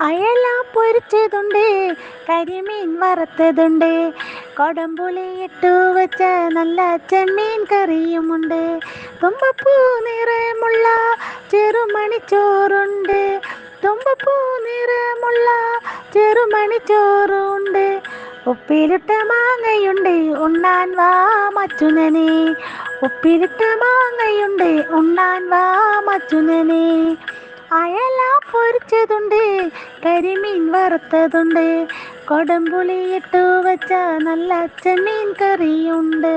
അയല പൊരിച്ചതുണ്ട്, കരിമീൻ വറുത്തതുണ്ട്, കൊടംപുളി ഇട്ടു വെച്ച നല്ല ചെമ്മീൻ കറിയുമുണ്ട്. തുമ്പപ്പൂ നിറമുള്ള ചെറുമണിച്ചോറുണ്ട്, തുമ്പപ്പൂ നിറമുള്ള ചെറുമണിച്ചോറുണ്ട്. ഉപ്പിലിട്ട മാങ്ങയുണ്ട്, ഉണ്ണാൻ വാ മച്ചുനനെ. ഉപ്പിലിട്ട മാങ്ങയുണ്ട്, ഉണ്ണാൻ വാ മച്ചുനനെ. അയല പൊരിച്ചതുണ്ട്, കരിമീൻ വറുത്തതുണ്ട്, കൊടംപുളി ഇട്ടു വെച്ച നല്ല ചെമ്മീൻ കറിയുണ്ട്.